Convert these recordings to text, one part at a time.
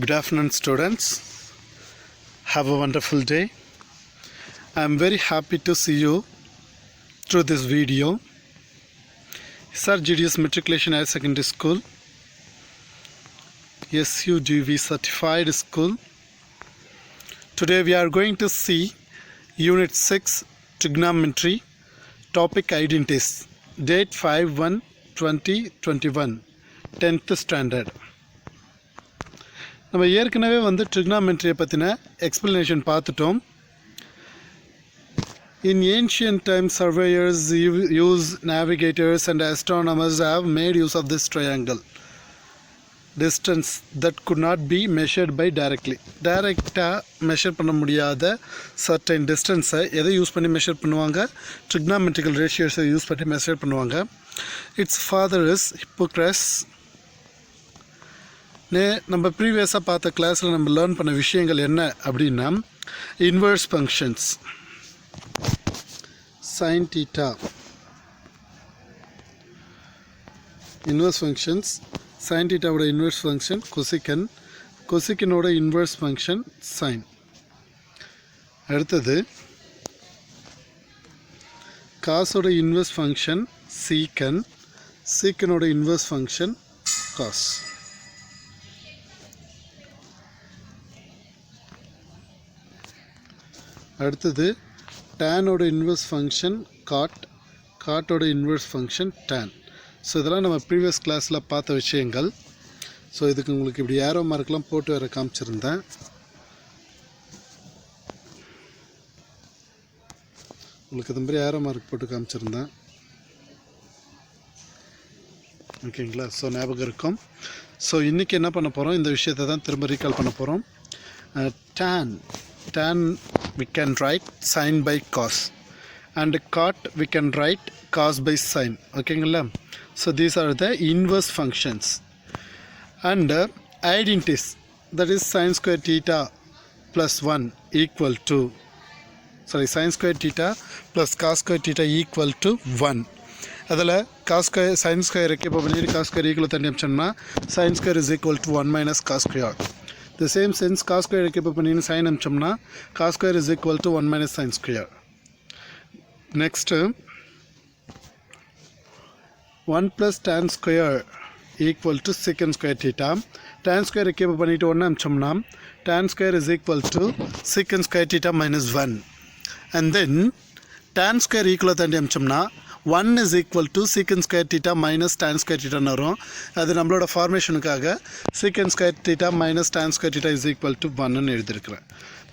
Good afternoon, students. Have a wonderful day. I am very happy to see you through this video. SRGDS Matriculation Higher Secondary School, SUGV certified school. Today we are going to see Unit 6 Trigonometry, Topic Identities, date 5/1/2021, 10th standard. நம்ம ஏற்கனவே ட்ரிக்னாமெட்ரியை பற்றின explanation பார்த்துட்டோம். In ancient times, surveyors, navigators and astronomers have made use of this triangle. Distance that could not be measured by directly. டைரெக்டாக measure பண்ண முடியாத certain டிஸ்டன்ஸை எதை use பண்ணி மெஷர் பண்ணுவாங்க? ட்ரிக்னாமெட்ரிக்கல் ரேஷியோஸை யூஸ் பண்ணி மெஷர் பண்ணுவாங்க. It's father is Hipparchus. நம்ம ப்ரீவியஸாக பார்த்த கிளாஸில் நம்ம லேர்ன் பண்ண விஷயங்கள் என்ன அப்படின்னா, inverse functions, sine theta, inverse functions, sine தீட்டாவோட இன்வர்ஸ் ஃபங்க்ஷன் கொசிக்கன், கொசிக்கனோட இன்வர்ஸ் ஃபங்க்ஷன் சைன். அடுத்தது காஸோட இன்வர்ஸ் ஃபங்க்ஷன் சீக்கன், சீக்கனோட இன்வர்ஸ் ஃபங்க்ஷன் காஸ். அடுத்தது டேனோட இன்வர்ஸ் ஃபங்க்ஷன் காட், காட்டோட இன்வர்ஸ் ஃபங்க்ஷன் டேன். ஸோ இதெல்லாம் நம்ம ப்ரீவியஸ் கிளாஸில் பார்த்த விஷயங்கள். ஸோ இதுக்கு உங்களுக்கு இப்படி ஏரோ மார்க்லாம் போட்டு வேறு காமிச்சிருந்தேன். உங்களுக்கு இது மாதிரி ஏரோ மார்க் போட்டு காமிச்சிருந்தேன். ஓகேங்களா? ஸோ ஞாபகம் இருக்கும். ஸோ இன்றைக்கி என்ன பண்ண போகிறோம், இந்த விஷயத்தை தான் திரும்ப ரீகால் பண்ண போகிறோம். tan we can write sin by cos, and cot we can write cos by sin. ஓகேங்களா? so these are the inverse functions. and identities, that is sin square theta plus 1 equal to, sin square theta plus cos square theta equal to 1. அதில் cos square sin square இப்போ பண்ணிட்டு cos square equal தண்ணி அமிச்சோம்னா sin square is equal to 1 minus cos square. The same sense cos square இப்போ பண்ணிட்டு sin அமிச்சோம்னா cos square is equal to 1 minus sin square. Next 1 plus tan square equal to secant square theta. Tan square இப்போ பண்ணிட்டு 1 அமிச்சோம்னா tan square is equal to secant square theta minus 1. And then tan square equal தண்ணி அமிச்சோம்னா 1 is equal to secant square theta minus tan square theta வரும். அது நம்மளோட ஃபார்மேஷனுக்காக secant square theta minus tan square theta is equal to 1 எழுதியிருக்கிறேன்.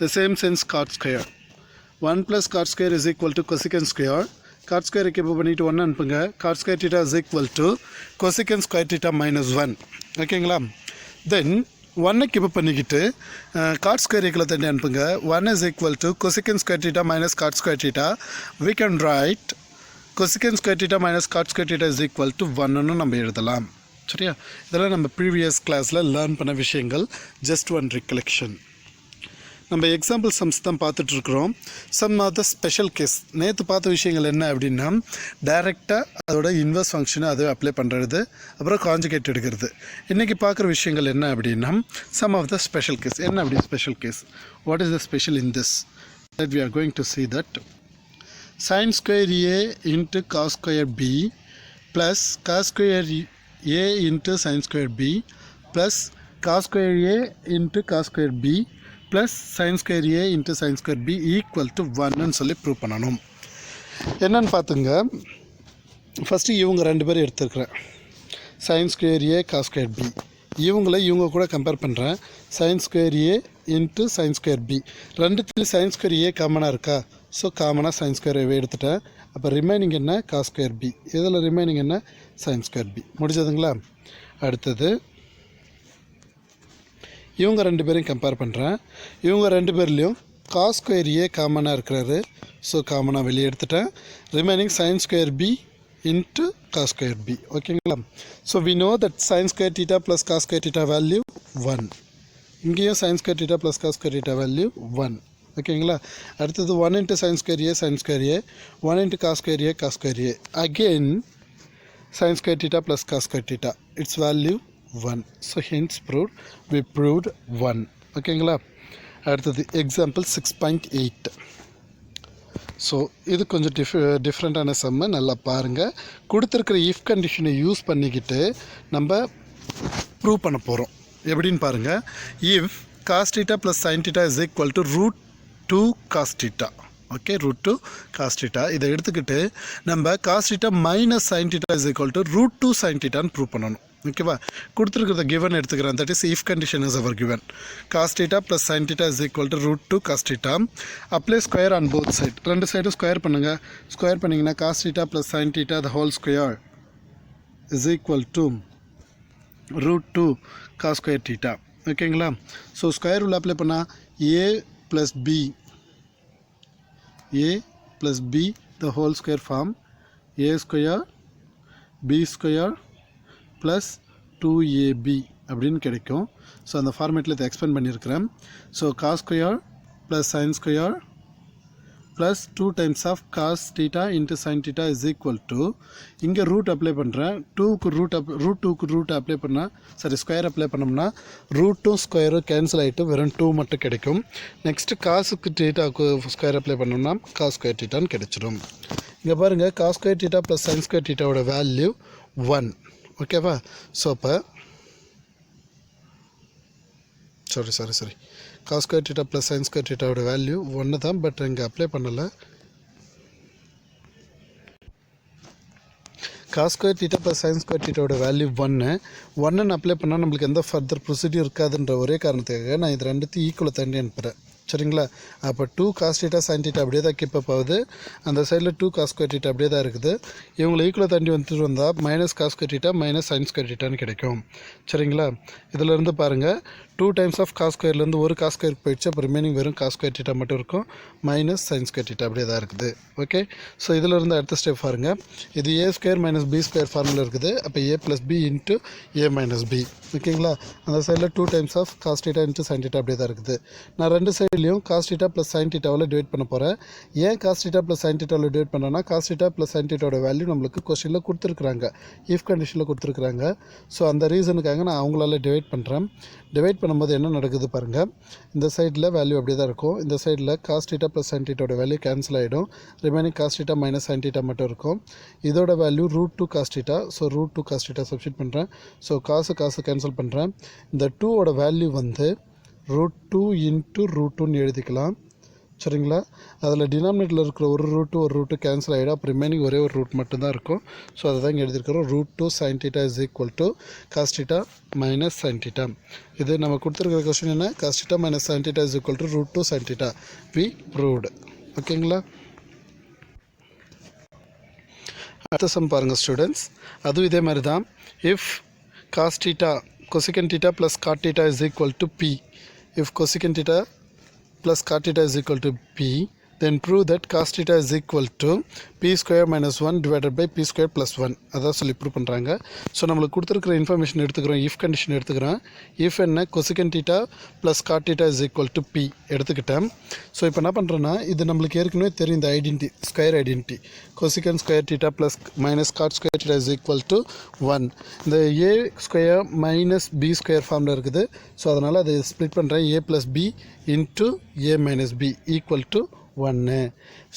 The same sense cot square, 1 plus cot square is equal to cosecant square. cot square இப்போ பண்ணிட்டு 1 அனுப்புங்க, cot square theta is equal to cosecant square theta minus 1. ஓகேங்களா? தென் 1க்கு இப்போ பண்ணிக்கிட்டு cot square equal தண்ணி அனுப்புங்க, 1 is equal to cosecant square theta minus cot square theta. We can write cosecant square theta minus cot square theta is equal to 1 நம்ம எழுதலாம். சரியா? இதெல்லாம் நம்ம ப்ரீவியஸ் கிளாஸில் லேர்ன் பண்ண விஷயங்கள். Just one recollection. நம்ம எக்ஸாம்பிள் சம்ஸ் தான் பார்த்துட்ருக்குறோம். Some of the special case. நேற்று பார்த்த விஷயங்கள் என்ன அப்படின்னா, டைரெக்டாக அதோட இன்வர்ஸ் ஃபங்க்ஷனை அதை அப்ளை பண்ணுறது, அப்புறம் கான்ஜுகேட் எடுக்கிறது. இன்றைக்கி பார்க்குற விஷயங்கள் என்ன அப்படின்னா, sum of the special case. என்ன அப்படி special case? What is the special in this? That we are going to see that sin square a into cos square b plus cos square a into sin square b plus cos square a into cos square b plus sin square a into sin square b equal to 1 சொல்லி prove பண்ணணும். என்னன்னு பார்த்துங்க. First இவங்க ரெண்டு பேரும் எடுத்துருக்குறேன், sin square a cos square b. இவங்க கூட compare பண்ணுறேன், sin square a into sin square b. ரெண்டுத்துலேயும் sin square a காமனாக இருக்கா? ஸோ காமனாக sin square a எடுத்துட்டேன். அப்போ ரிமைனிங் என்ன? cos square b. இதில் ரிமைனிங் என்ன? sin square b. முடிஞ்சதுங்களா? அடுத்தது இவங்க ரெண்டு பேரையும் கம்பேர் பண்ணுறேன். இவங்க ரெண்டு பேர்லேயும் cos square a காமனாக இருக்கிறாரு. ஸோ காமனாக வெளியே எடுத்துட்டேன். Remaining sin square b into cos square b. ஓகேங்களா? So we know that sin square theta plus cos square theta value 1. இங்கேயும் sin square theta plus cos square theta value 1. ஓகேங்களா? அடுத்தது 1 into sin square a sin square a, 1 into cos square a cos square a. Again sin square theta plus cos square theta, its value 1. So hence proved, we proved 1. ஓகேங்களா? அடுத்தது example 6.8. So இது கொஞ்சம் டிஃப்ரெண்ட்டான சம்மு, நல்லா பாருங்கள். கொடுத்துருக்கிற if கண்டிஷனை use பண்ணிக்கிட்டு நம்ம ப்ரூவ் பண்ண போகிறோம். எப்படின்னு பாருங்கள். If cos theta plus sine theta is equal to √2 cos theta. Okay, √2 cos theta. இதை எடுத்துக்கிட்டு நம்ம cos theta minus sign theta is equal to √2 sine தீட்டான்னு ப்ரூவ் பண்ணணும். ஓகேவா? கொடுத்துருக்கிறத கிவன் எடுத்துக்கிறேன். That is if condition is our given. Cos theta plus sine theta is equal to √2 cos theta. Apply square on both side. ரெண்டு சைடும் square பண்ணுங்கள். Square பண்ணிங்கன்னா cos theta plus sine theta the whole square is equal to √2 cos square theta. ஓகேங்களா? So square rule apply பண்ணால் a plus b the whole square form a square b square plus 2ab அப்படின்னு கிடைக்கும். So அந்த ஃபார்மேட்டில் இதை expand பண்ணியிருக்கிறேன். So cos square plus sign square plus 2 times of cos theta into sign theta is equal to, இங்கே root apply பண்ணுறேன். √2க்கு root apply பண்ணால், சாரி ஸ்கொயர் அப்ளை பண்ணோம்னா √2 ஸ்கொயரும் கேன்சல் ஆகிட்டு வெறும் 2 மட்டும் கிடைக்கும். நெக்ஸ்ட்டு காசுக்கு தீட்டாவுக்கு ஸ்கொயர் அப்ளை பண்ணோம்னா காஸ் ஸ்கொயர் தீட்டான்னு கிடைச்சிடும். இங்கே பாருங்கள், cos square theta plus sign square தீட்டாவோட வேல்யூ 1. ஓகேவா? ஸோ அப்போ sorry cos square theta plus sign square தீட்டாவோட வேல்யூ 1 தான். பட் இங்கே அப்ளை பண்ணலை. Cos square theta plus sign square தீட்டாவோட வேல்யூ 1ன்னு அப்ளை பண்ணால் நம்மளுக்கு எந்த ஃபர்தர் ப்ரொசீடியூர் இருக்காதுன்ற ஒரே காரணத்துக்காக நான் இது ரெண்டுத்தையும் ஈக்குவலை தாண்டி அனுப்புகிறேன். சரிங்களா? அப்போ 2 காஸ் தீட்டா சைன் தீட்டா அப்படியே தான் கீப் அப் ஆகுது. அந்த சைடில் 2 காஸ் ஸ்கொயர் தீட்டா அப்படியே தான் இருக்குது. இவங்களை ஈக்குவலை தாண்டி வந்துட்டு வந்தால் minus cos square theta minus sine square தீட்டான்னு கிடைக்கும். சரிங்களா? இதிலேருந்து பாருங்கள், 2 டைம்ஸ் ஆஃப் காஸ் ஸ்கொயர்லேருந்து ஒரு காஸ் ஸ்கொயர் போயிடுச்சு. அப்போ ரிமைனிங் வெறும் காஸ் ஸ்கொயர் தீட்டா மட்டும் இருக்கும். மைனஸ் சைன் ஸ்கொயர் தீட்டா அப்படியே தான் இருக்குது. ஓகே, ஸோ இதிலேருந்து அடுத்த ஸ்டெப் பாருங்கள். இது a square minus b square formula இருக்குது. அப்போ a plus b into a minus b. ஓகேங்களா? அந்த சைடில் 2 times of cos theta into sign theta அப்படியே தான் இருக்குது. நான் ரெண்டு சைட்லையும் காஸ் தீட்டா ப்ளஸ் சைன் தீட்டாவில் டிவைட் பண்ண போகிறேன். ஏன் காஸ் தீட்டா ப்ளஸ் சைன் தீட்டாவில் டிவைட் பண்ணேன்னா, காஸ் தீட்டா ப்ளஸ் சைன் தீட்டாவோட வேல்யூ நம்மளுக்கு கொஸ்டினில் கொடுத்துருக்குறாங்க, இஃப் கண்டிஷனில் கொடுத்துருக்குறாங்க. ஸோ அந்த ரீசனுக்காக நான் அவங்களால டிவைட் பண்ணுறேன். டிவைட் பண்ணும்போது என்ன நடக்குது பாருங்கள். இந்த சைடில் வேல்யூ அப்படியே தான் இருக்கும். இந்த சைடில் காஸ் தீட்டா ப்ளஸ் சைன் தீட்டாவோட வேல்யூ கேன்சல் ஆகிடும். Remaining cos theta minus sign theta மட்டும் இருக்கும். இதோட value √2 cos theta. So √2 cos theta substitute பண்ணுறேன். ஸோ காசு கேன்சல் பண்ணுறேன். இந்த 2ஓட வேல்யூ வந்து √2 இன்ட்டு √2ன்னு எழுதிக்கலாம். சரிங்களா? அதில் டினாமினேட்டில் இருக்கிற ஒரு ரூட்டு கேன்சல் ஆகிடும். அப்போ ரிமைனிங் ஒரே ஒரு ரூட் மட்டும்தான் இருக்கும். ஸோ அதை தான் இங்கே எழுதியிருக்கிறோம். √2 sin theta is equal to cos theta minus sign theta. இது நம்ம கொடுத்துருக்கிற கொஸ்டின் என்ன? Cos theta minus sign theta is equal to √2 sin theta. We proved. ஓகேங்களா? அடுத்த சம் பாருங்கள் ஸ்டூடெண்ட்ஸ். அதுவும் இதே மாதிரி தான். If cos theta cosecant theta plus cot theta is equal to p. If cosecant theta plus cot theta is equal to p, then prove that cos theta is equal to p square minus 1 divided by p square plus 1. அதான் சொல்லி prove பண்ணுறாங்க. So நம்மளுக்கு கொடுத்துருக்குற information எடுத்துக்கிறோம். If condition எடுத்துக்கிறோம். If என்ன? Cosecant theta plus cot theta is equal to p எடுத்துக்கிட்டேன். So இப்போ என்ன பண்ணுறேன்னா, இது நம்மளுக்கு ஏற்கனவே தெரியும், இந்த identity square identity. Cosecant square theta plus minus cot square theta is equal to 1. இந்த a square minus b square ஃபார்மில் இருக்குது. ஸோ அதனால் அதை ஸ்ப்ளிட் பண்ணுறேன். a plus b into a minus b equal to 1.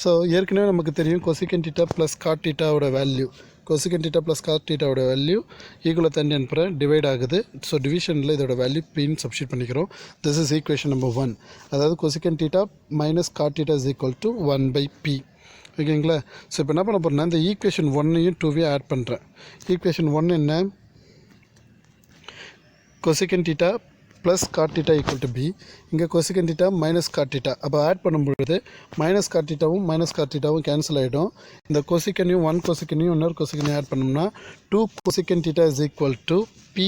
So ஏற்கனவே நமக்கு தெரியும் cosecant theta plus cot தீட்டாவோட value. Cosecant theta plus cot தீட்டாவோட வேல்யூ ஈக்குவலை தாண்டி அனுப்புகிறேன். டிவைட் ஆகுது. ஸோ டிவிஷனில் இதோட வேல்யூ பின்னு சப்ஸ்டிட் பண்ணிக்கிறோம். This is equation number 1. அதாவது cosecant theta minus cot theta is equal to 1/p. ஓகேங்களா? ஸோ இப்போ என்ன பண்ண போகிறேன்னா, இந்த ஈக்குவேஷன் 1ஐயும் 2வையும் ஆட் பண்ணுறேன். ஈக்குவேஷன் 1 என்ன? Cosecant theta plus cot theta equal to p. இங்கே cosecant theta minus cot theta. அப்போ ஆட் பண்ணும்பொழுது மைனஸ் காட் தீட்டாவும் கேன்சல் ஆகிடும். இந்த கொசிக்கனையும் 1 கொசிக்கனையும் இன்னொரு கொசிக்கனையும் ஆட் பண்ணோம்னா 2 cosecant theta is equal to p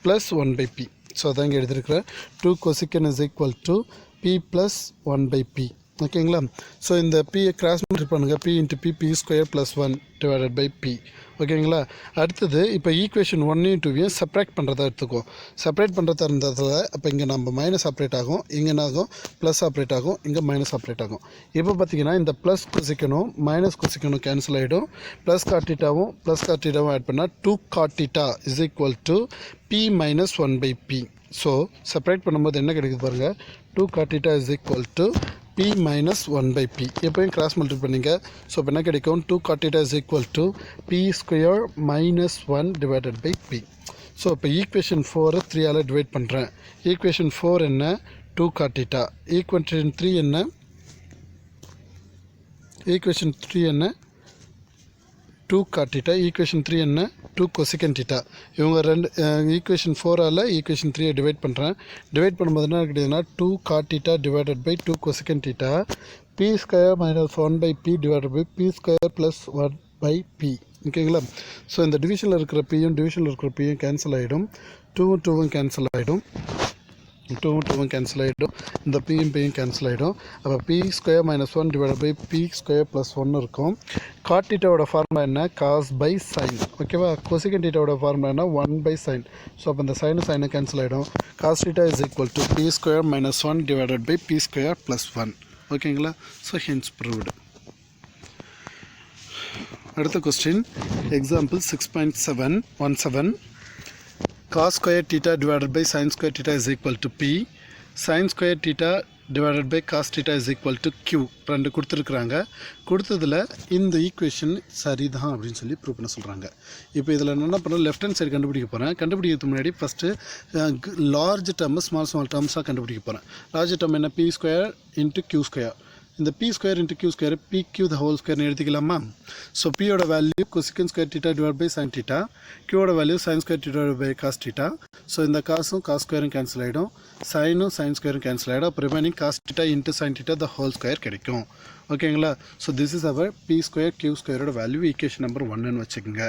plus 1/p. So அதான் இங்கே எழுதியிருக்கிறேன். 2 cosecant is equal to p plus 1/p. ஓகேங்களா. ஸோ இந்த பியை கிராஸ் மல்டிப்ளை பண்ணுங்கள், p into p p square plus 1 divided by p. ஓகேங்களா. அடுத்தது இப்போ ஈக்குவேஷன் 1ஐயும் 2ஐயும் செப்பரேட் பண்ணுறதா எடுத்துக்கோ. செப்பரேட் பண்ணுறதா இருந்ததில் அப்போ இங்கே நம்ம மைனஸ் ஆப்ரேட் ஆகும், இங்கே என்ன ஆகும் ப்ளஸ் ஆப்ரேட் ஆகும், இங்கே மைனஸ் ஆப்ரேட் ஆகும். இப்போ பார்த்தீங்கன்னா இந்த ப்ளஸ் கொசிக்கணும் மைனஸ் கொசிக்கணும் கேன்சல் ஆகிடும். ப்ளஸ் காட்டிட்டாவும் ஆட் பண்ணால் 2 cot theta is equal to p minus 1 by p. So separate பண்ணும்போது என்ன கிடைக்குது பாருங்கள், 2 cot theta is equal to p minus 1 by p. எப்போயும் கிராஸ் மல்டிப்ளை பண்ணிங்க. ஸோ இப்போ என்ன கிடைக்கும், 2 cot theta is equal to p square minus 1 divided by p. So இப்போ ஈக்குவேஷன் 4 3ஆல் டிவைட் பண்ணுறேன். ஈக்குவேஷன் 4 என்ன, 2 cot theta. ஈக்குவேஷன் 3 என்ன, ஈக்குவேஷன் 3 என்ன 2 cot theta. ஈக்குவேஷன் 3 என்ன 2 cosecant theta. இவங்க ரெண்டு ஈக்குவேஷன் 4ஆல் ஈக்குவேஷன் 3ஐ டிவைட் பண்ணுறேன். டிவைட் பண்ணும்போது என்ன கிடைக்குதுன்னா 2 cot theta divided by 2 cosecant theta p square minus 1 by p divided by p square plus 1 by p. ஓகேங்களா. ஸோ இந்த டிவிஷனில் இருக்கிற பியும் டிவிஷனில் இருக்கிற பியும் கேன்சல் ஆகிடும், 2ம் 2ம் கேன்சல் ஆகிடும், 2ம் 2ம் கேன்சல் ஆகிடும், இந்த பியும் பியும் கேன்சல் ஆகிடும். அப்போ p square minus 1 divide by p square plus 1 இருக்கும். காட் தீட்டாவோட ஃபார்முலா என்ன, காஸ் பை சைன். ஓகேவா. கொசிகன் தீட்டாவோட ஃபார்முலா என்ன, 1 பை சைன். ஸோ அப்போ இந்த சைனு கேன்சல் ஆகிடும். Cos theta is equal to p square minus 1 divided by p square plus 1. ஓகேங்களா. So hence proved. அடுத்த question example 6.717. cos square theta divided by sin square theta is equal to p. sin square theta divided by cos theta is equal to q. ரெண்டு கொடுத்துருக்குறாங்க. கொடுத்ததில் இந்த equation சரிதான் அப்படின்னு சொல்லி prove பண்ண சொல்கிறாங்க. இப்போ இதில் என்ன பண்ண, லெஃப்ட் ஹேண்ட் சைடு கண்டுபிடிக்க போகிறேன். கண்டுபிடிக்கிறதுக்கு முன்னாடி ஃபஸ்ட்டு லார்ஜ் டேர்ம் ஸ்மால் டேர்ம்ஸாக கண்டுபிடிக்க போகிறேன். லார்ஜ் டேர்ம் என்ன, p square into q square. இந்த p square into q square p q the whole ஸ்கொயர்னு எழுதிக்கலாமா. ஸோ பியோட value cosecant square theta divide by sin theta, கியூவோட value sin square theta divide by cos theta. So இந்த காசும் cos ஸ்கொயரும் cancel ஆகிடும், சைனும் sign ஸ்கொயரும் cancel ஆகிடும். அப்போ remaining cos theta into sin theta the whole square கிடைக்கும். ஓகேங்களா. So this is our p square q ஸ்கொயரோட value equation number 1ன்னு வச்சுக்கோங்க.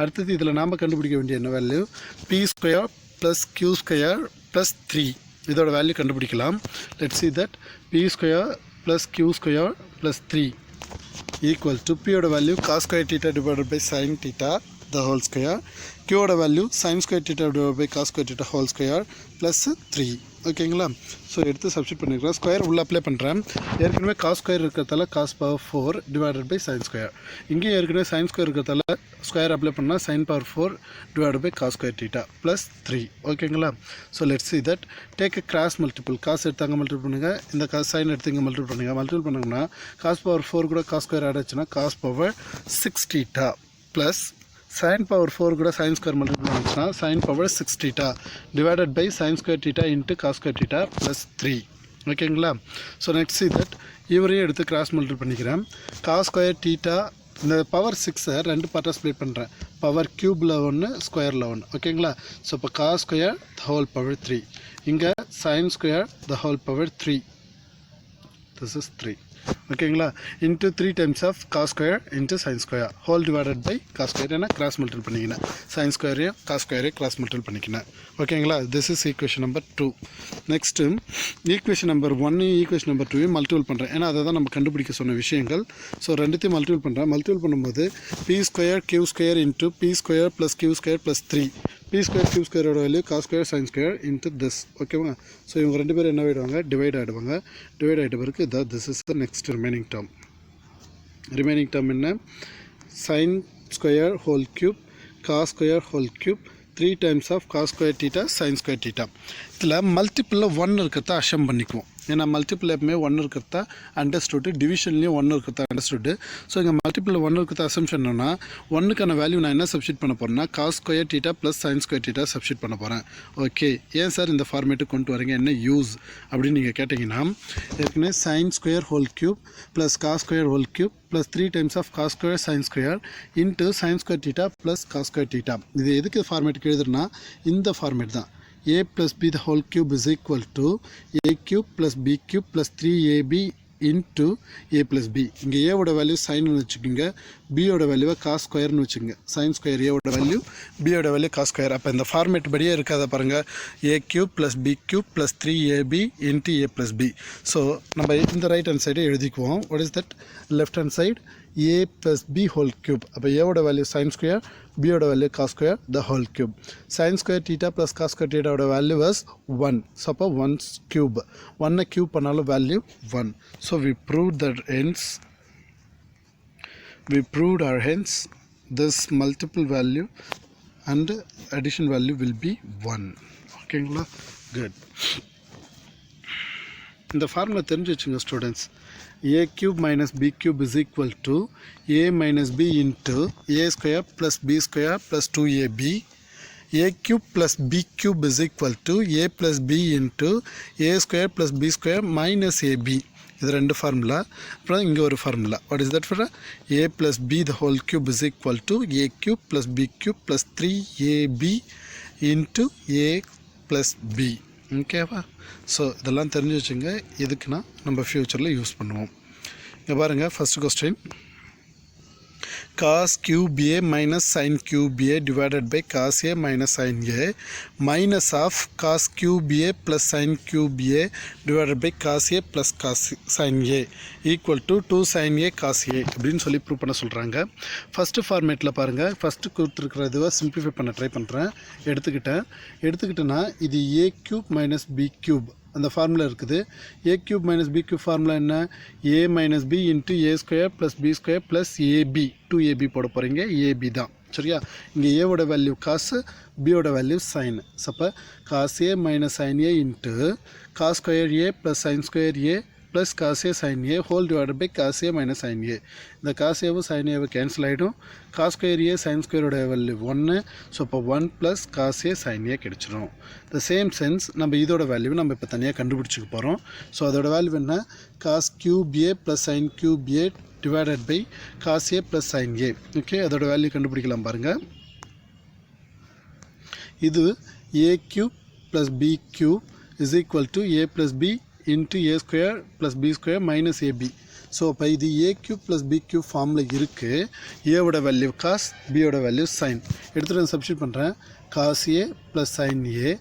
அடுத்தது இதில் நாம் கண்டுபிடிக்க வேண்டிய என்ன value, p square plus q square plus 3. இதோட வேல்யூ கண்டுபிடிக்கலாம். Let's see that p square plus q square plus 3 equal to p oda value cos square theta divided by sin theta the whole square, q oda value sin square theta divided by cos square theta whole square plus 3. ஓகேங்களா. So எடுத்து substitute பண்ணிக்கிறேன். Square உள்ள apply பண்ணுறேன். ஏற்கனவே cos square இருக்கிறதால cos power 4 divided by sine square. இங்கேயும் ஏற்கனவே sine square இருக்கிறதால ஸ்கொயர் அப்ளை பண்ணால் sine power 4 divided by cos square theta plus 3. ஓகேங்களா. So let's see that take a cross multiple. காசு எடுத்தாங்க மல்டிபிள் பண்ணுங்கள், இந்த காசு சைன் எடுத்து இங்கே மல்டிபிள் பண்ணுங்கள். மல்டிபிள் பண்ணிங்கன்னா காஸ் பவர் 4 கூட காஸ் ஸ்கொயர் ஆட் ஆச்சுன்னா cos power 6 theta plus sin power 4 கூட sin square multiple ஆச்சுன்னா sin power 6 theta divided by sin square theta into cos square theta plus 3. ஓகேங்களா. ஸோ நெக்ஸ்ட் see that இவரையும் எடுத்து cross multiple பண்ணிக்கிறேன். cos square theta இந்த power 6 ரெண்டு பார்ட்டாக split பண்ணுறேன். பவர் க்யூபில் 1 ஸ்கொயரில் 1. ஓகேங்களா. ஸோ இப்போ cos square the whole power 3, இங்கே sin square the whole power 3. this is 3. ஓகேங்களா. Into 3 times of cos square into sign square whole divided by cos square. ஏன்னா cross multiple பண்ணிக்கினேன், sin ஸ்கொயரையும் காஸ் ஸ்கொயரையும் கிராஸ் மல்டிபிள் பண்ணிக்கினேன். ஓகேங்களா. This is equation number 2. Next equation number 1 equation number 2 multiple பண்ணுறேன். ஏன்னா அதை தான் நம்ம கண்டுபிடிக்க சொன்ன விஷயங்கள். ஸோ ரெண்டுத்தையும் மல்டிபிள் பண்ணுறேன். மல்டிபிள் பண்ணும்போது p square q square into p square plus q square plus 3. P square q ஸ்கொயரோட value cos square sign square into this. ஓகேவா. ஸோ இவங்க ரெண்டு பேரும் என்ன ஆகிடுவாங்க, டிவைட் ஆகிடுவாங்க. டிவைட் ஆகிட்ட பிறகு இதான் this is the next remaining term. Remaining term என்ன, sin square whole cube cos square whole cube 3 times of cos square theta sin square theta. இதில் மல்டிப்பிளில் 1 இருக்கிறத அஷம் பண்ணிக்குவோம். ஏன்னா மல்டிப்பிள் எப்பவுமே 1 இருக்கிறதா அண்டர்ஸ்டுட்டு, டிவிஷன்லேயும் 1 இருக்கிறதா அண்டர்ஸ்டுட்டு. ஸோ இங்கே மல்டிப்பிள் 1 இருக்கிறத அசம்ஷன் என்னன்னா 1க்கான வேல்யூ நான் என்ன சப்ஸ்டிட் பண்ண போகிறேன்னா cos square theta plus sign square theta substitute பண்ண போகிறேன். ஓகே. ஏன் சார் இந்த ஃபார்மேட்டுக்கு கொண்டு வரீங்க, என்ன யூஸ் அப்படின்னு நீங்கள் கேட்டிங்கன்னா, ஏற்கனவே sine square whole cube plus cos square whole cube plus 3 times of cos square sign square into sign square theta plus cos square theta. இது எதுக்கு ஃபார்மேட்டுக்கு எழுதுனா இந்த ஃபார்மேட் தான். a plus b the whole cube is equal to a cube plus b cube plus 3ab into a plus b. இங்கே a ஓட value சைன்னு வச்சுக்கோங்க, b ஓட வேல்யூவை காஸ் ஸ்கொயர்னு வச்சுக்கோங்க. சைன் ஸ்கொயர் a ஓட வேல்யூ, b ஓட வேல்யூ காஸ் ஸ்கொயர். அப்போ இந்த ஃபார்மேட் படியே இருக்காத பாருங்கள், a cube plus b cube plus 3ab into a plus b. So நம்ம இந்த ரைட் ஹேண்ட் சைடை எழுதிக்குவோம். What is that? Left hand side a plus b whole cube. அப்போ a ஓட வேல்யூ சைன் ஸ்கொயர், b ஓட value cos square, the whole cube. Sin square theta plus cos square theta ஓட value was 1. So அப்போ 1's cube. 1 cube பண்ணாலும் value 1. So we proved our hence this multiple value and addition value will be 1. ஓகேங்களா? Good. இந்த formula தெரிஞ்சு வச்சுங்க students. a cube minus b cube is equal to a minus b into a square plus b square plus 2ab. a cube plus b cube is equal to a plus b into a square plus b square minus ab. இது ரெண்டு formula. அப்புறம் இங்கே ஒரு formula. What is that? For a plus b the whole cube is equal to a cube plus b cube plus 3ab into a plus b. ஓகேவா? So இதெல்லாம் தெரிஞ்சு வச்சுங்க, எதுக்குன்னா நம்ம ஃப்யூச்சரில் யூஸ் பண்ணுவோம். இங்கே பாருங்கள், first question, cos cube a minus sin cube a divided by cos a minus sin a minus of cos cube a plus sin cube a divided by cos a plus cos sin a equal to 2 sin a cos a அப்படின்னு சொல்லி prove பண்ண சொல்கிறாங்க. First ஃபார்மேட்டில் பாருங்கள், first கொடுத்துருக்கிறதுவை simplify பண்ண try பண்ணுறேன். எடுத்துக்கிட்டேன்னா இது a cube minus b cube அந்த ஃபார்முலா இருக்குது. a cube minus b cube formula என்ன? a minus b into a square plus b square plus ab. 2ab போட போகிறீங்க, ab தான். சரியா? இங்கே a ஓட வேல்யூ காசு, b ஓட வேல்யூ சைன். அப்போ cos a minus sin a into cos square a plus sin square a plus cos a sin a whole divided by cos a minus sin a. இந்த cos a sin a cancel ஆகிடும். cos square a sin square ஓட value 1. So இப்போ 1 plus cos a sin a கிடைச்சிடும். The same sense நம்ம இதோட value நம்ம இப்போ தனியாக கண்டுபிடிச்சிக்க போகிறோம். ஸோ அதோட வேல்யூ என்ன? cos cube a plus sin cube a divided by cos a plus sin a. Okay, அதோட வேல்யூ கண்டுபிடிக்கலாம் பாருங்கள். இது a cube plus b cube is equal to a plus b into a square plus b square minus ab. So இப்போ இது a cube plus b cube ஃபார்மில் இருக்குது. a ஓட value cos, b ஓட வேல்யூ சைன். எடுத்துகிட்டு நான் substitute பண்ணுறேன். cos a plus sin a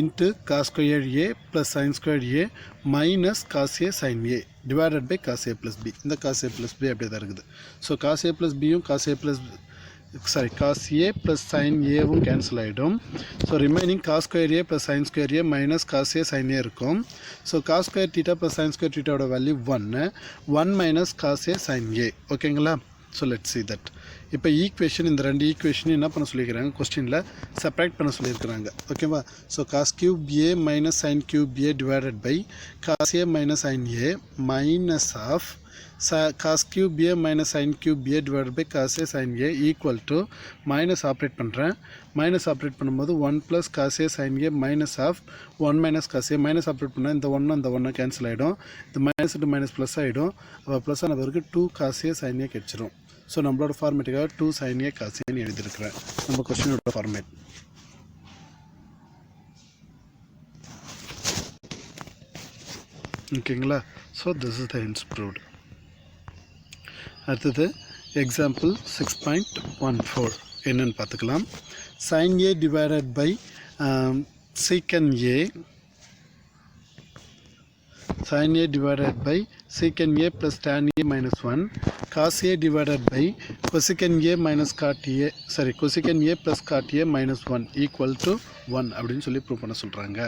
into cos square a plus sin square a minus cos a sin a divided by cos a plus b. இந்த cos a plus b அப்படியே தான் இருக்குது. So cos a plus b யும் cos a plus sin a cancel ஆகிடும். So remaining cos square a plus sin square a minus cos a sin a இருக்கும். So cos square theta plus sin square theta ஓட value 1 minus cos a sin a. ஓகேங்களா? So let's see that. இப்போ equation, இந்த ரெண்டு ஈக்குவேஷனையும் என்ன பண்ண சொல்லியிருக்கிறாங்க, கொஸ்டினில் செப்பரேட் பண்ண சொல்லியிருக்கிறாங்க. ஓகேவா? So cos cube a minus sin cube a divided by cos a minus sin a minus of cos cube a minus sin cube a divided by cos a sin a equal to minus operate பண்ணுறேன். Minus operate பண்ணும்போது 1 plus cos a sin a minus of 1 minus cos a. Minus operate பண்ணால் இந்த 1 அந்த 1 cancel ஆகிடும். இந்த minus to minus plus ஆகிடும். அப்போ plus ஆன பிறகு 2 cos a sin a கிடைச்சிடும். ஸோ நம்மளோட ஃபார்மேட்டுக்காக 2 sin a cos a எழுதியிருக்கிறேன். நம்ம கொஸ்டினோட ஃபார்மேட். ஓகேங்களா? So this is the hence proved. அடுத்தது எக்ஸாம்பிள் 6.14 என்னன்னு பார்த்துக்கலாம். sin a divided by secant a, sin a divided by secant a plus tan a minus 1, cos a divided by cosecant a minus cot a, cosecant a plus cot a minus 1 equal to 1 அப்படின்னு சொல்லி prove பண்ண சொல்கிறாங்க.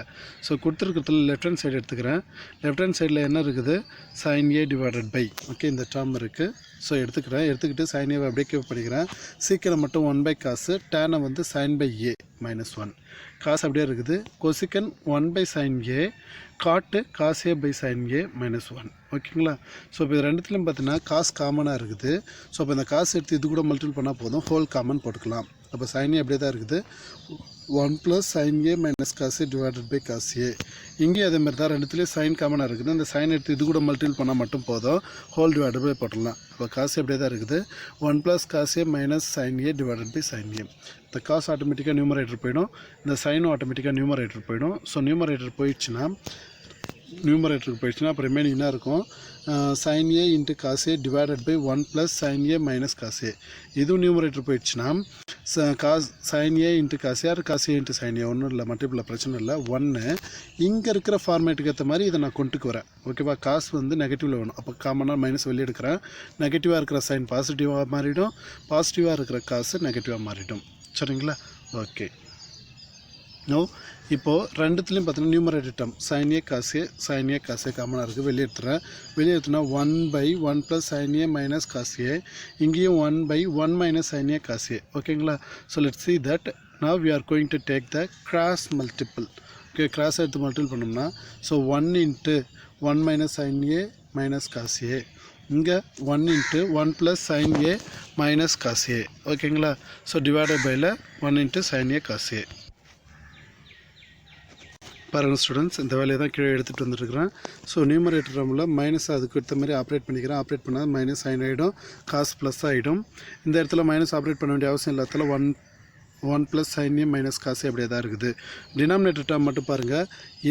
So கொடுத்துருக்கிறதுல left hand side எடுத்துக்கிறேன். Left hand சைடில் என்ன இருக்குது? sin a divided by. Okay, இந்த term இருக்குது. ஸோ எடுத்துக்கிட்டு sin a அப்படியே கேப் பண்ணிக்கிறேன். சீக்கிரம் மட்டும் 1 by cos, டேனை வந்து sin by a minus 1. Cos அப்படியே இருக்குது. கொசிக்கன் 1 by sin a, காட்டு cos a by sin a minus 1. ஓகேங்களா? ஸோ இப்போ இது ரெண்டுத்துலையும் பார்த்தீங்கன்னா காஸ் காமனாக இருக்குது. ஸோ இப்போ இந்த காசு எடுத்து இது கூட மல்டிபிள் பண்ணால் போதும், ஹோல் காமன் போட்டுக்கலாம். அப்போ sin a அப்படியே தான் இருக்குது. 1 plus sin a minus cos a divided by cos a. இங்கேயும் அதேமாதிரி தான், ரெண்டுத்துலேயும் சைன் காமனாக இருக்குது. இந்த சைன் எடுத்து இது கூட மல்டிபிள் பண்ணால் மட்டும் போதும், ஹோல் டிவைடட் பை போட்டுடலாம். அப்போ காசு அப்படியே தான் இருக்குது. 1 plus cos a minus sin a divided by sin a. இந்த காசு ஆட்டோமேட்டிக்காக நியூமரேட்டர் போயிடும், இந்த சைனும் ஆட்டோமேட்டிக்காக நியூமரேட்டர் போயிடும். ஸோ நியூமரேட்டர் போயிடுச்சுன்னா நியூமரேட்டருக்கு போயிடுச்சுன்னா அப்போ ரிமைனிங் என்ன இருக்கும் sin a into cos a divided by 1 plus sin a minus cos a. இதுவும் நியூமரேட்டர் போயிடுச்சுன்னா sin a into cos a cos a into sin a ஒன்றும் இல்லை, மல்டிபிள் பிரச்சனை இல்லை. 1 இங்கே இருக்கிற ஃபார்மேட்டுக்கு ஏற்ற மாதிரி இதை நான் கொண்டுக்கு வரேன். ஓகேவா, காசு வந்து நெகட்டிவில் வேணும், அப்போ காமனாக மைனஸ் வெளியே எடுக்கிறேன். நெகட்டிவாக இருக்கிற சைன் பாசிட்டிவாக மாறிடும், பாசிட்டிவாக இருக்கிற காசு நெகட்டிவாக மாறிடும். சரிங்களா? ஓகே. நோ இப்போது ரெண்டுத்துலேயும் பார்த்தீங்கன்னா numerator term sin a cos a காமனாக இருக்குது. வெளியே எடுத்துனா 1/1 plus sin a minus cos a, இங்கேயும் 1/1 minus sin a cos a. ஓகேங்களா? So let's see that now we are going to take the cross multiple. Okay, cross எடுத்து multiple பண்ணோம்னா so 1 into 1 minus sin a minus cos a, இங்கே 1 into 1 plus sin a minus cos a. ஓகேங்களா? So divided பையில் 1 into sin a cos a. பாருங்கள் students, இந்த வேலையை தான் கீழே எடுத்துகிட்டு வந்துட்டுருக்கிறேன். ஸோ நியூமரேட்டர் டேர்மில் மைனஸ் அதுக்கு ஏற்ற மாதிரி ஆப்ரேட் பண்ணிக்கிறேன். ஆப்ரேட் பண்ணால் மைனஸ் சைன் ஆகிடும், காசு ப்ளஸ் ஆகிடும். இந்த இடத்துல மைனஸ் ஆப்ரேட் பண்ண வேண்டிய அவசியம் இல்லாததில் 1 plus sine a minus cos அப்படியே தான் இருக்குது. டினாமினேட்டர் டேர்ம் மட்டும் பாருங்கள்,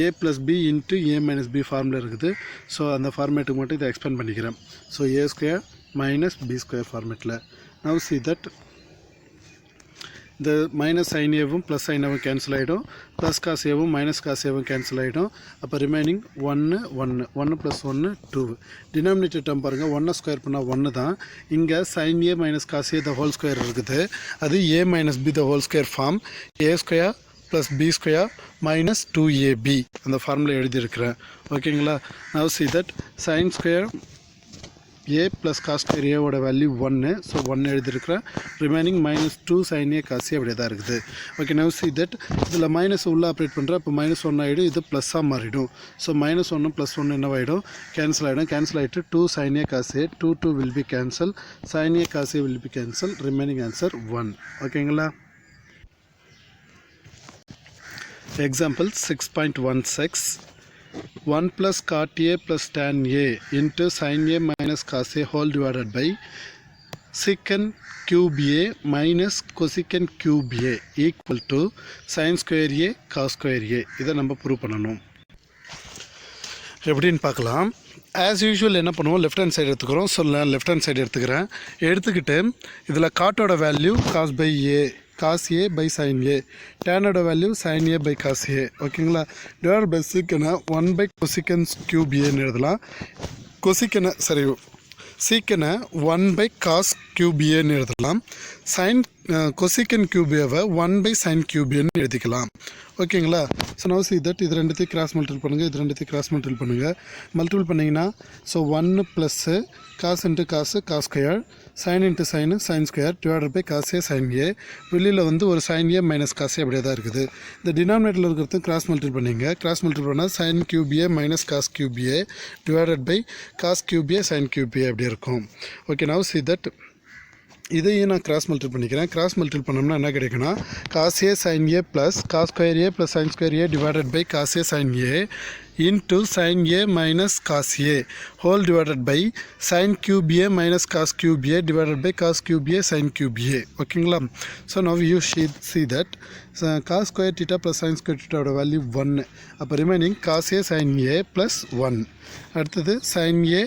a plus b into a minus b ஃபார்மில் இருக்குது. ஸோ அந்த ஃபார்மேட்டுக்கு மட்டும் இதை எக்ஸ்பேண்ட் பண்ணிக்கிறேன். So a square minus b square ஃபார்மேட்டில். நவ் see that இந்த மைனஸ் சைன் ஏவும் ப்ளஸ் சைன் ஏவும் கேன்சல் ஆகிடும், ப்ளஸ் காஸ் ஏவும் மைனஸ் காஸ் ஏவும் கேன்சல் ஆகிடும். அப்போ ரிமைனிங் 1 ப்ளஸ் 1 2. டினாமினேட்டர் டேர்ம் பாருங்கள், 1 ஸ்கொயர் பண்ணால் 1 தான். இங்கே sin a minus cos a the whole square இருக்குது, அது a minus b the whole square form. A square plus b square minus 2ab அந்த ஃபார்மில் எழுதியிருக்கிறேன். ஓகேங்களா? Now see that sin square a plus cos square ஏவோட value 1, so 1 எழுதியிருக்கிறேன். Remaining minus 2 sin a cos a அப்படியே தான் இருக்குது. Okay, now see that இதில் மைனஸ் உள்ளே ஆப்ரேட் பண்ணுறேன். இப்போ மைனஸ் 1 ஆகிடும், இது ப்ளஸ்ஸாக மாறிடும். ஸோ மைனஸ் 1 ப்ளஸ் 1 என்னவாயிடும், கேன்சல் ஆகிடும். கேன்சல் ஆகிட்டு 2 sin a cos a, 2 will be cancel, sin a cos a will be cancel, remaining answer 1. ஓகேங்களா? Example 6.16. 1 plus cot a plus tan a into sin a minus cos a whole divided by secant cube a minus cosecant cube a equal to sin square a cos square a. இதை நம்ம prove பண்ணணும். எப்படின்னு பார்க்கலாம். As usual என்ன பண்ணுவோம், left hand side எடுத்துக்கிறோம். So left hand side எடுத்துக்கிட்டு இதில் காட்டோட value cos by a, cos a by sin a, டேனோட value sin a by cos a. ஓகேங்களா? டிவைட் பை சீக்கனை 1 பை கொசிகன்ஸ் கியூப் ஏன்னு எழுதலாம். சீக்கனை 1 பை காஸ் கியூப் ஏன்னு எழுதலாம். கொசிகன் கியூப் ஏவை 1 பை சைன் கியூப் ஏன்னு எழுதிக்கலாம். ஓகேங்களா? ஸோ நவ் see that இது ரெண்டுத்தையும் கிராஸ் மல்டிபிள் பண்ணுங்கள், இது ரெண்டுத்தையும் கிராஸ் மல்டிபிள் பண்ணுங்கள். மல்டிபிள் பண்ணிங்கன்னா so 1 plus cos into cos cos square, sine into sine sine square divided by காசே சைன் ஏ. வெளியில் வந்து ஒரு சைன் ஏ மைனஸ் காசே அப்படியே தான் இருக்குது. இந்த டினாமினேட்டரில் இருக்கிறது கிராஸ் மல்டிபிள் பண்ணிங்க. கிராஸ் மல்டிபிள் பண்ணால் sin cube a minus cos cube a divided by cos cube a sin cube a அப்படி இருக்கும். ஓகே, நவ் see that இதையும் நான் கிராஸ் மல்டிபிள் பண்ணிக்கிறேன். கிராஸ் மல்டிபிள் பண்ணோம்னா என்ன கிடைக்குன்னா, cos a sign a plus cos square a plus sign square a divided by cos a sign a into sin a minus cos a whole divided by sin cube a minus cos cube a divided by cos cube a sin cube a. ஓகேங்களா? So now you see that cos square theta plus sign square டீட்டாவோட value 1. அப்போ remaining cos a sign a plus 1. அடுத்தது sin a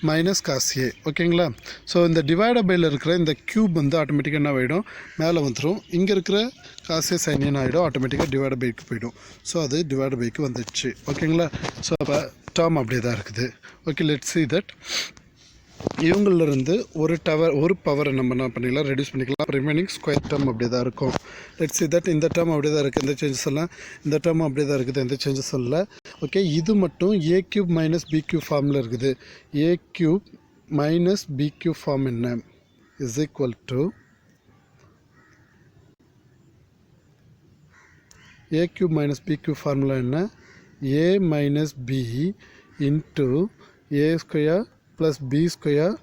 minus cos a. ஓகேங்களா? So இந்த டிவைடபையில் இருக்கிற இந்த cube வந்து ஆட்டோமேட்டிக்காக என்ன ஆகிடும், மேலே வந்துடும். இங்கே இருக்கிற காசே சைன் என்ன ஆகிடும், ஆட்டோமேட்டிக்காக டிவைடபைக்கு போயிடும். ஸோ அது டிவைடபைக்கு வந்துடுச்சு. ஓகேங்களா? ஸோ அப்போ டேர்ம் அப்படியே தான் இருக்குது. ஓகே, லெட்ஸ் see that இவங்களிருந்து ஒரு பவரை நம்ம என்ன பண்ணிக்கலாம், ரெடியூஸ் பண்ணிக்கலாம். ரிமைனிங் ஸ்கொயர் டேர்ம் அப்படியே தான் இருக்கும். லெட்ஸ் see that இந்த டேர்ம் அப்படியே தான் இருக்குது, எந்த சேஞ்சஸ் இல்லை. இந்த டேர்ம் அப்படியே தான் இருக்குது, எந்த சேஞ்சஸும் இல்லை. ஓகே, இது மட்டும் a cube minus b cube ஃபார்மில் இருக்குது. A cube minus b cube form என்ன is equal to a cube minus b cube formula என்ன, a minus b into a square plus b square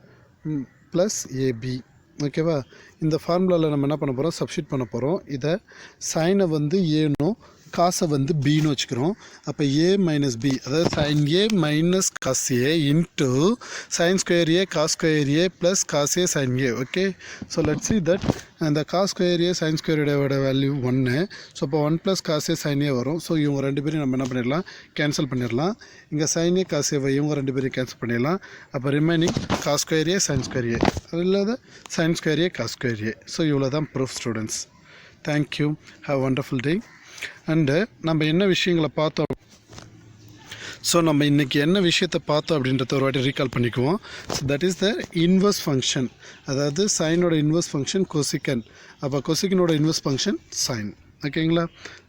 plus a b. ஓகேவா? இந்த ஃபார்முலாவில் நம்ம என்ன பண்ண போகிறோம், சப்ஸ்டிட் பண்ண போகிறோம். இதை சைனை வந்து ஏனும் காசை வந்து பின்னு வச்சுக்கிறோம். அப்போ ஏ மைனஸ் பி, அதாவது sine a minus cos a into sign square a cos square a plus cos a sign a. Okay, so let see that அந்த காஸ் ஸ்கொயர் ஏ சைன் ஸ்கொயரோட வேல்யூ 1. ஸோ இப்போ 1 plus cos a sign a வரும். So இவங்க ரெண்டு பேரும் நம்ம என்ன பண்ணிடலாம், கேன்சல் பண்ணிடலாம். இங்கே சைன் ஏ காஸ் ஏவை இவங்க ரெண்டு பேரும் கேன்சல் பண்ணிடலாம். அப்போ remaining cos square a sign square ஏ, அது இல்லாத sign square a cos square A. So இவ்வளோ தான் proof students. Thank you, have wonderful day. And நம்ம என்ன விஷயங்களை பார்த்தோம், ஸோ நம்ம இன்றைக்கி என்ன விஷயத்தை பார்த்தோம் அப்படின்றத ஒரு வாட்டி ரீகால் பண்ணிக்குவோம். So that is the inverse function, அதாவது சைனோட இன்வர்ஸ் ஃபங்க்ஷன் கொசிக்கன். அப்போ கொசிக்கனோட இன்வர்ஸ் ஃபங்க்ஷன் சைன். ஓகேங்களா?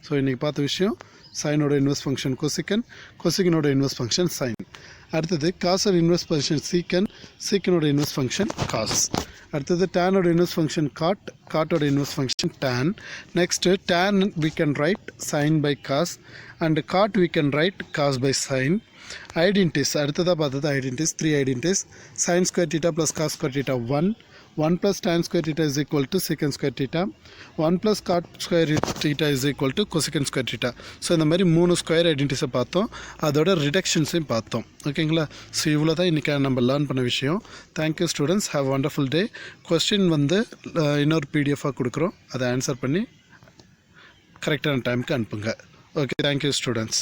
ஸோ இன்றைக்கி பார்த்த விஷயம் சைனோட இன்வர்ஸ் ஃபங்க்ஷன் கொசிக்கன், கொசிக்கனோட இன்வர்ஸ் ஃபங்க்ஷன் சைன். அடுத்தது காசோட இன்வர்ஸ் ஃபங்க்ஷன் சீக்கன், சீக்கனோட இன்வர்ஸ் ஃபங்க்ஷன் காஸ். அடுத்தது டேனோட இன்வர்ஸ் ஃபங்க்ஷன் காட், காட்டோட inverse function tan. Next tan we can write sin by cos and cot we can write cos by sin. Identities அடுத்ததாக பார்த்தது identities, 3 identities. sin square theta plus cos square theta 1 plus tan square theta is equal to secant square theta, 1 plus cot square theta is equal to cosecant square theta. So இந்த மாதிரி 3 square ஐடென்டிஸை பார்த்தோம், அதோட ரிடக்ஷன்ஸையும் பார்த்தோம். ஓகேங்களா? So இவ்வளோ தான் இன்றைக்கி நம்ம லேர்ன் பண்ண விஷயம். Thank you students, have wonderful day. Question வந்து இன்னொரு பிடிஎஃபாக கொடுக்குறோம், அதை ஆன்சர் பண்ணி கரெக்டான டைமுக்கு அனுப்புங்க. Okay, thank you students.